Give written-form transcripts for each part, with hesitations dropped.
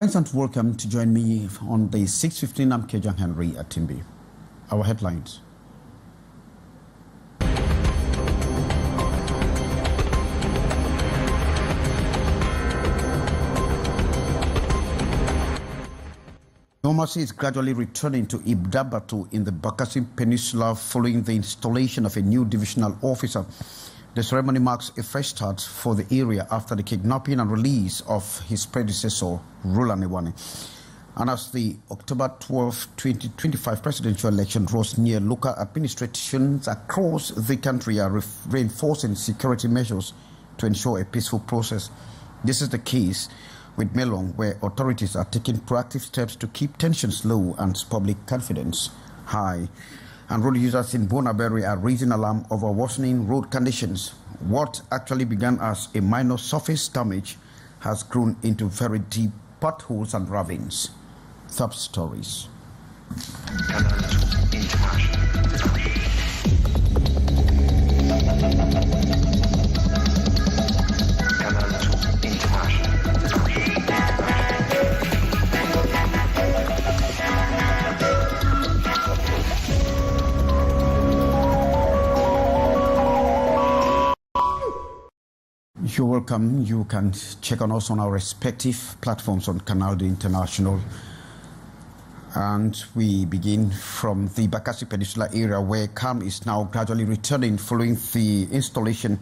Thanks and welcome to join me on the 6:15. I'm Kejang Henry at Timby. Our headlines. Normalcy is gradually returning to Idabatu in the Bakassi Peninsula following the installation of a new divisional officer. The ceremony marks a fresh start for the area after the kidnapping and release of his predecessor, Roland Ewane. And as the October 12, 2025 presidential election draws near, local administrations across the country are reinforcing security measures to ensure a peaceful process. This is the case with Melong, where authorities are taking proactive steps to keep tensions low and public confidence high. And road users in Bonaberi are raising alarm over worsening road conditions. What actually began as a minor surface damage has grown into very deep potholes and ravines. Top stories. You're welcome. You can check on us on our respective platforms on Canal D International. And we begin from the Bakassi Peninsula area, where calm is now gradually returning following the installation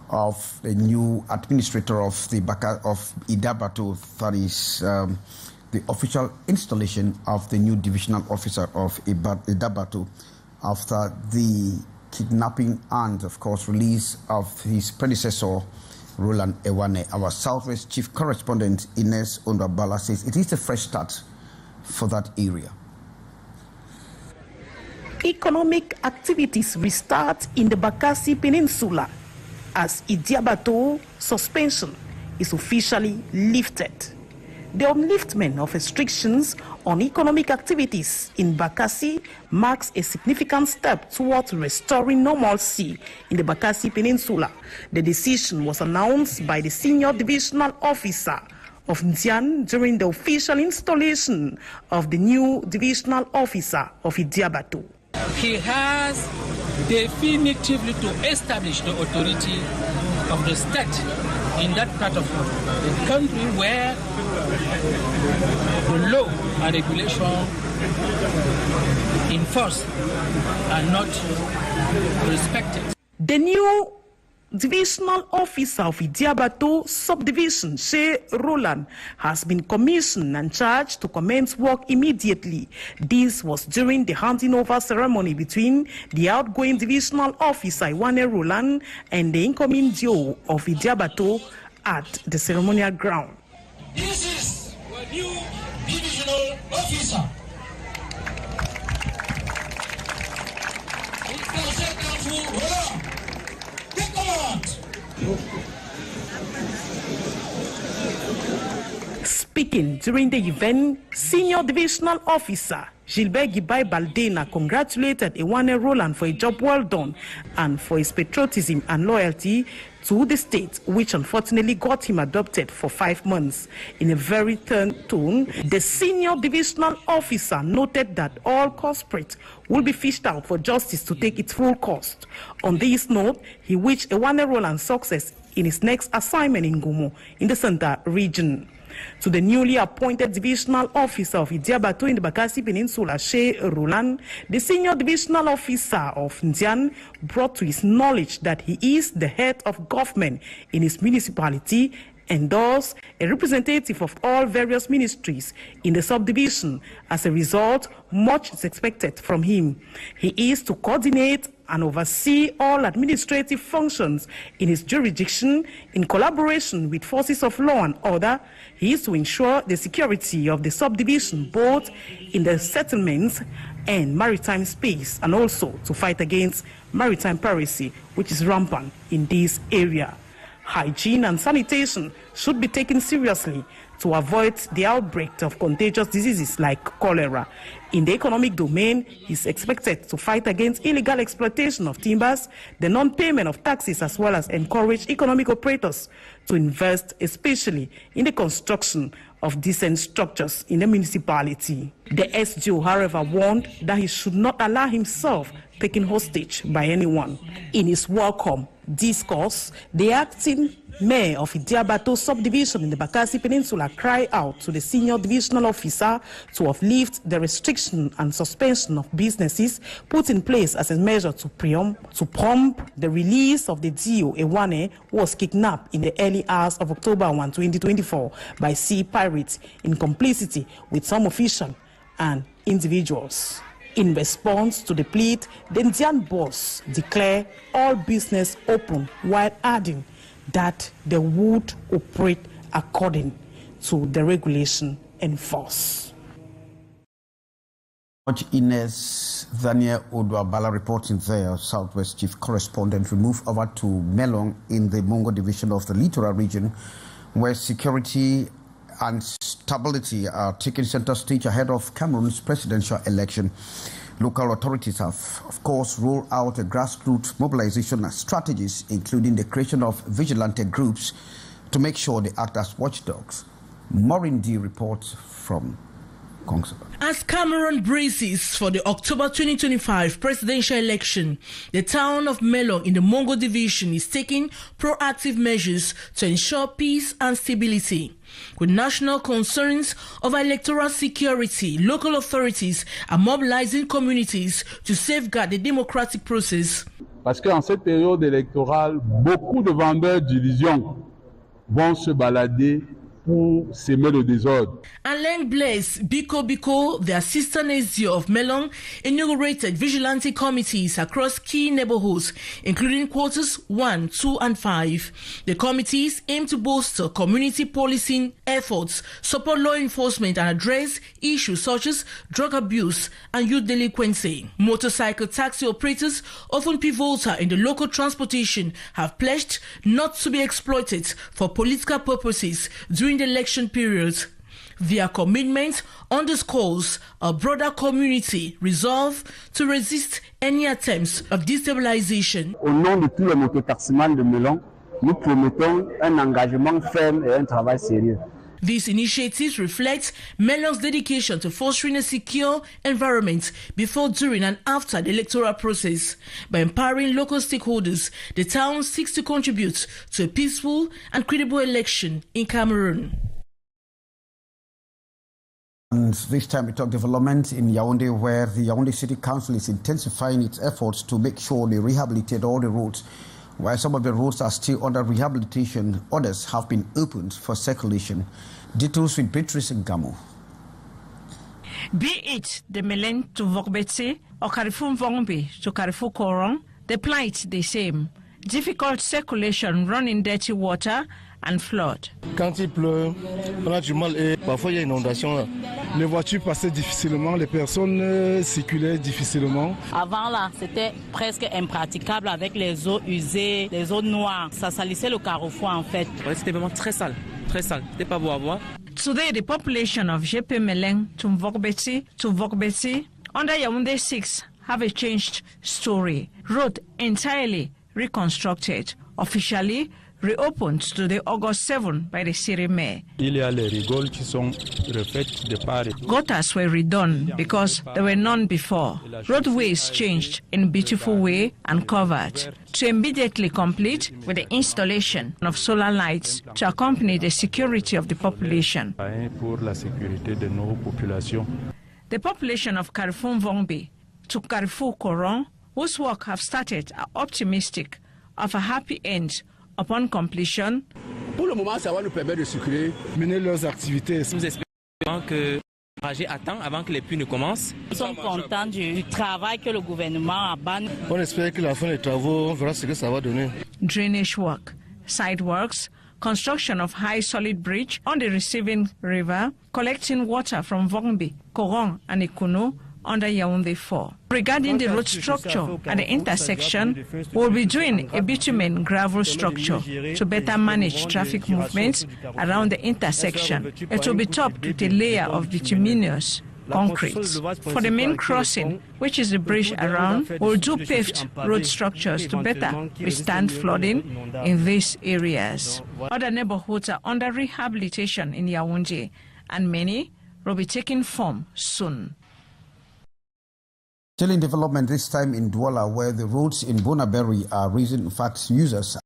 of a new administrator of the Idabatu. That is the official installation of the new divisional officer of Idabatu after the kidnapping and, of course, release of his predecessor, Roland Ewane. Our Southwest Chief Correspondent Ines Ondabala says it is a fresh start for that area. Economic activities restart in the Bakassi Peninsula as Idabatu suspension is officially lifted. The upliftment of restrictions on economic activities in Bakassi marks a significant step towards restoring normalcy in the Bakassi Peninsula. The decision was announced by the senior divisional officer of Ndian during the official installation of the new divisional officer of Idabatu. He has definitively to establish the authority of the state in that part of the country where the law and regulation in force are not respected. The new divisional officer of Idabatu subdivision, Shea Roland, has been commissioned and charged to commence work immediately. This was during the handing over ceremony between the outgoing divisional officer, Ewane Roland, and the incoming DO of Idabatu at the ceremonial ground. This is a new divisional officer. Speaking during the event, Senior Divisional Officer Gilbert Gibai Baldena congratulated Ewane Roland for a job well done and for his patriotism and loyalty to the state, which unfortunately got him adopted for 5 months. In a very stern tone, the Senior Divisional Officer noted that all culprits will be fished out for justice to take its full course. On this note, he wished Ewane Roland success in his next assignment in Gumo in the Center region. To the newly appointed divisional officer of Idabatu in the Bakassi Peninsula, Shea Roland, the senior divisional officer of Ndian brought to his knowledge that he is the head of government in his municipality and thus a representative of all various ministries in the subdivision. As a result, much is expected from him. He is to coordinate and oversee all administrative functions in his jurisdiction in collaboration with forces of law and order. He is to ensure the security of the subdivision both in the settlements and maritime space, and also to fight against maritime piracy, which is rampant in this area. Hygiene and sanitation should be taken seriously to avoid the outbreak of contagious diseases like cholera. In the economic domain, he is expected to fight against illegal exploitation of timbers, the non-payment of taxes, as well as encourage economic operators to invest, especially in the construction of decent structures in the municipality. The SGO, however, warned that he should not allow himself taken hostage by anyone. In his welcome discourse, the acting mayor of Idiabato subdivision in the Bakassi Peninsula cried out to the senior divisional officer to uplift the restriction and suspension of businesses put in place as a measure to prompt the release of the Dio Ewane, who was kidnapped in the early hours of October 1, 2024 by sea pirates in complicity with some officials and individuals. In response to the plea, the Indian boss declared all business open while adding that they would operate according to the regulation in force. Ines Daniel Odwabala reporting there, Southwest Chief Correspondent. We move over to Melong in the Mongo division of the Littoral region, where security and stability are taking center stage ahead of Cameroon's presidential election. Local authorities have, of course, rolled out a grassroots mobilization strategies, including the creation of vigilante groups to make sure they act as watchdogs. Maureen D reports from Kongsberg. As Cameroon braces for the October 2025 presidential election, the town of Melong in the Mongo division is taking proactive measures to ensure peace and stability. With national concerns over electoral security, local authorities are mobilizing communities to safeguard the democratic process. Parce qu'en cette période électorale, beaucoup de vendeurs d'illusions vont se balader pour semer le désordre. Alain Blaise Biko, the assistant SDO of Melong, inaugurated vigilante committees across key neighborhoods, including quarters 1, 2, and 5. The committees aim to bolster community policing efforts, support law enforcement, and address issues such as drug abuse and youth delinquency. Motorcycle taxi operators, often pivotal in the local transportation, have pledged not to be exploited for political purposes during the election period. Their commitment underscores a broader community resolve to resist any attempts of destabilization. Au nom de tous les mototaximans de Melong, nous promettons un engagement ferme et un travail sérieux. These initiatives reflect Melong's dedication to fostering a secure environment before, during, and after the electoral process. By empowering local stakeholders, the town seeks to contribute to a peaceful and credible election in Cameroon. And this time we talk development in Yaoundé, where the Yaoundé City Council is intensifying its efforts to make sure they rehabilitate all the roads. While some of the roads are still under rehabilitation, others have been opened for circulation. Details with Beatrice Ngamo. Be it the Melen to Vogbetse or Carrefour Vongbe to Carrefour Coron, the plight the same. Difficult circulation, running dirty water and flood. Quand il pleut, on a du mal et parfois il y a inondation là. Les voitures passaient difficilement, les personnes circulaient difficilement. Avant là, c'était presque impraticable avec les eaux usées, les eaux noires. Ça salissait le carrefour en fait. Ouais, c'était vraiment très sale, c'était pas beau à voir. Today, the population of GP Meleng to Vogbetse under Yaoundé 6 have a changed story. Road entirely reconstructed, officially reopened to the August 7 by the city mayor. Il y a les rigoles qui sont refaites de part. Gutters were redone because there were none before. Roadways changed in a beautiful way and covered to immediately complete with the installation of solar lights to accompany the security of the population. Pour la sécurité de nos populations. The population of Carrefour Vongbe to Carrefour Coron, whose work have started, are optimistic of a happy end upon completion. Pour le moment, ça va nous permettre de circuler, mener leurs activités. Nous espérons que le trajet attend avant que les pluies ne commencent. Nous sommes contents du travail que le gouvernement a banni. On espère que la fin des travaux, on verra ce que ça va donner. Drainage work, side works, construction of high solid bridge on the receiving river, collecting water from Vongbe, Coron and Ikunu under Yaoundé 4. Regarding the road structure at the intersection, we'll be doing a bitumen gravel structure to better manage traffic movements around the intersection. It will be topped with a layer of bituminous concrete. For the main crossing, which is the bridge around, we'll do paved road structures to better withstand flooding in these areas. Other neighborhoods are under rehabilitation in Yaoundé, and many will be taking form soon. Still in development, this time in Douala, where the roads in Bonaberi are raising fax users.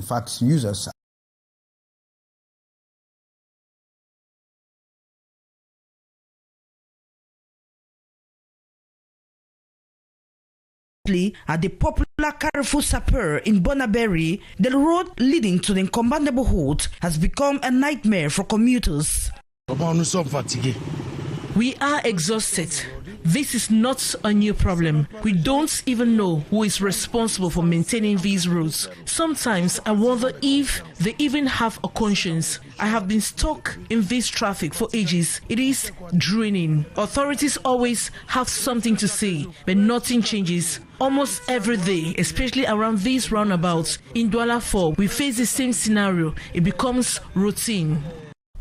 Fax users. At the popular Carrefour Sapeur in Bonaberi, the road leading to the Nkomba neighborhood has become a nightmare for commuters. We are exhausted. This is not a new problem. We don't even know who is responsible for maintaining these roads. Sometimes I wonder if they even have a conscience. I have been stuck in this traffic for ages. It is draining. Authorities always have something to say, but nothing changes. Almost every day, especially around these roundabouts, in Douala 4, we face the same scenario. It becomes routine.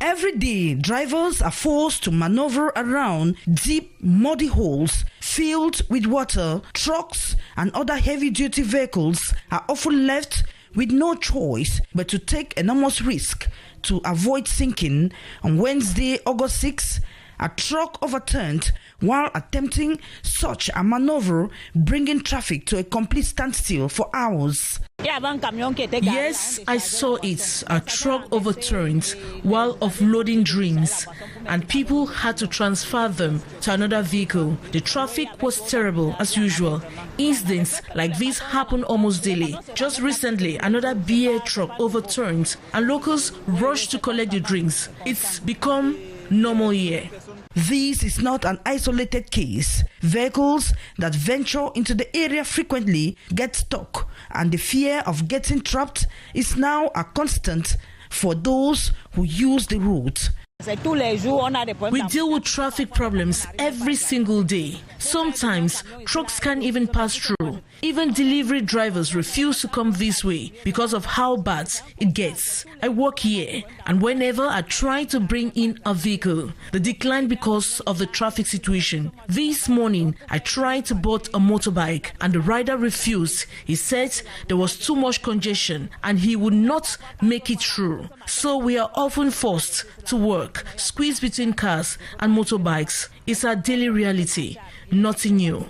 Every day, drivers are forced to maneuver around deep, muddy holes filled with water. Trucks and other heavy-duty vehicles are often left with no choice but to take enormous risk to avoid sinking. On Wednesday, August 6, a truck overturned while attempting such a maneuver, bringing traffic to a complete standstill for hours. Yes, I saw it. A truck overturned while offloading drinks, and people had to transfer them to another vehicle. The traffic was terrible as usual. Incidents like this happen almost daily. Just recently, another beer truck overturned, and locals rushed to collect the drinks. It's become normal here. This is not an isolated case. Vehicles that venture into the area frequently get stuck, and the fear of getting trapped is now a constant for those who use the route. We deal with traffic problems every single day. Sometimes trucks can't even pass through. Even delivery drivers refuse to come this way because of how bad it gets. I work here, and whenever I try to bring in a vehicle, they decline because of the traffic situation. This morning, I tried to board a motorbike, and the rider refused. He said there was too much congestion and he would not make it through. So we are often forced to work, squeezed between cars and motorbikes. It's our daily reality, nothing new.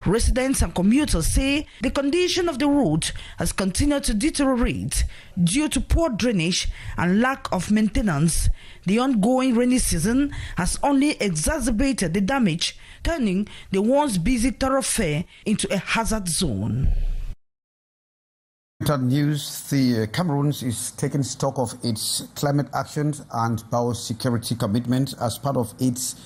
Residents and commuters say the condition of the road has continued to deteriorate due to poor drainage and lack of maintenance. The ongoing rainy season has only exacerbated the damage, turning the once busy thoroughfare into a hazard zone. News: the Cameroon is taking stock of its climate actions and biosecurity commitments as part of its,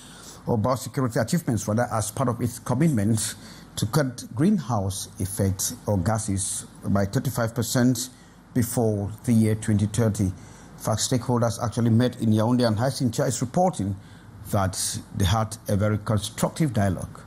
or biosecurity achievements rather, as part of its commitment to cut greenhouse effect or gases by 35% before the year 2030. Fact stakeholders actually met in Yaoundé, and Hyacinth is reporting that they had a very constructive dialogue.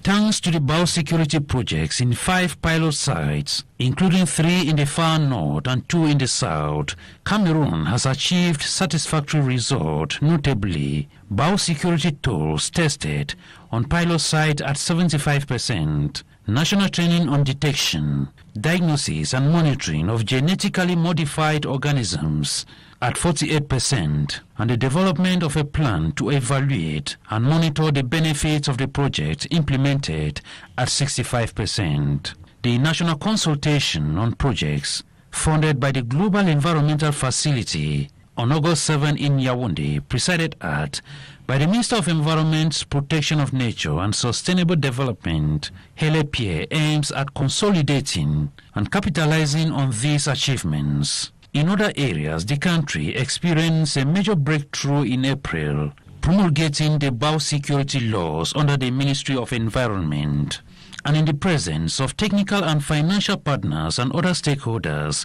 Thanks to the biosecurity projects in 5 pilot sites, including 3 in the far north and 2 in the south, Cameroon has achieved satisfactory results, notably biosecurity tools tested on pilot site at 75%, national training on detection, diagnosis and monitoring of genetically modified organisms at 48%, and the development of a plan to evaluate and monitor the benefits of the project implemented at 65%. The national consultation on projects funded by the Global Environmental Facility on August 7 in Yaoundé, presided at by the Minister of Environment, Protection of Nature and Sustainable Development, Hele Pierre, aims at consolidating and capitalizing on these achievements. In other areas, the country experienced a major breakthrough in April, promulgating the biosecurity laws under the Ministry of Environment. And in the presence of technical and financial partners and other stakeholders,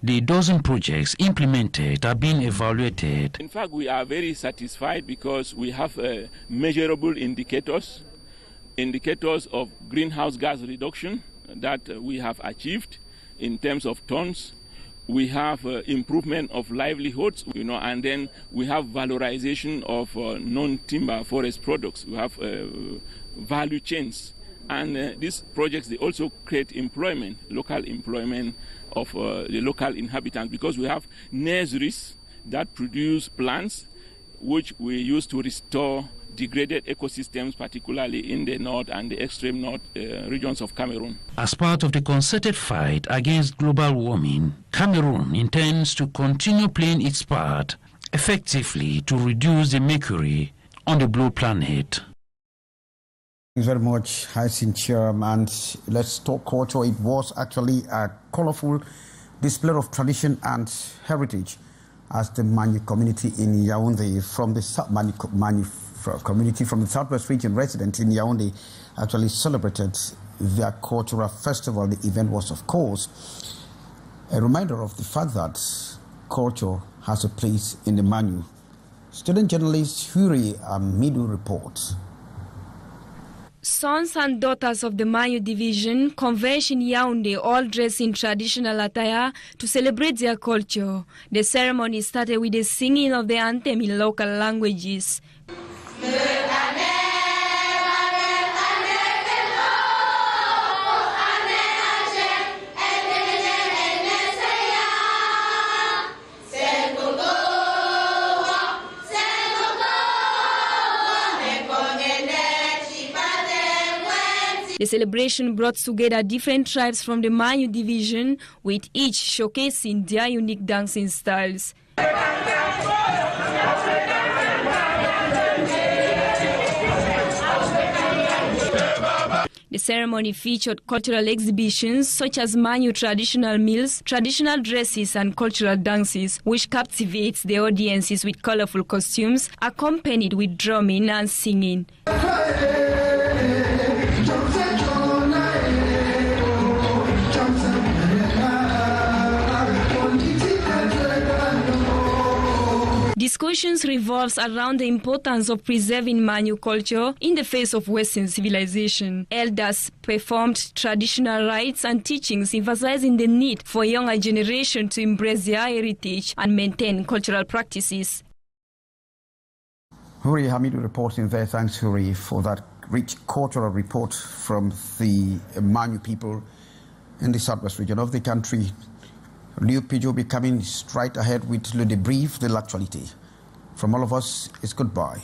The dozen projects implemented are being evaluated. In fact, we are very satisfied because we have measurable indicators of greenhouse gas reduction that we have achieved in terms of tons. We have improvement of livelihoods, and then we have valorization of non-timber forest products. We have value chains. And these projects, they also create employment, local employment of the local inhabitants, because we have nurseries that produce plants which we use to restore degraded ecosystems, particularly in the north and the extreme north regions of Cameroon. As part of the concerted fight against global warming, Cameroon intends to continue playing its part effectively to reduce the mercury on the blue planet. Thanks very much, Hyacinth. And let's talk culture. It was actually a colorful display of tradition and heritage as the Manu community in Yaoundé from the Manu community from the Southwest region resident in Yaoundé actually celebrated their cultural festival. The event was, of course, a reminder of the fact that culture has a place in the Manu. Student journalist Huri Amidu reports. Sons and daughters of the Manu division converge in Yaoundé, all dressed in traditional attire to celebrate their culture. The ceremony started with the singing of the anthem in local languages. The celebration brought together different tribes from the Manu division, with each showcasing their unique dancing styles. The ceremony featured cultural exhibitions such as Manu traditional meals, traditional dresses and cultural dances, which captivates the audiences with colorful costumes accompanied with drumming and singing. Discussions revolves around the importance of preserving Manu culture in the face of Western civilization. Elders performed traditional rites and teachings, emphasizing the need for younger generation to embrace their heritage and maintain cultural practices. Huri Hamidu reporting there. Thanks, Huri, for that rich cultural report from the Manu people in the southwest region of the country. Liu Pijo will be coming straight ahead with le débrief de l'actualité. From all of us, it's goodbye.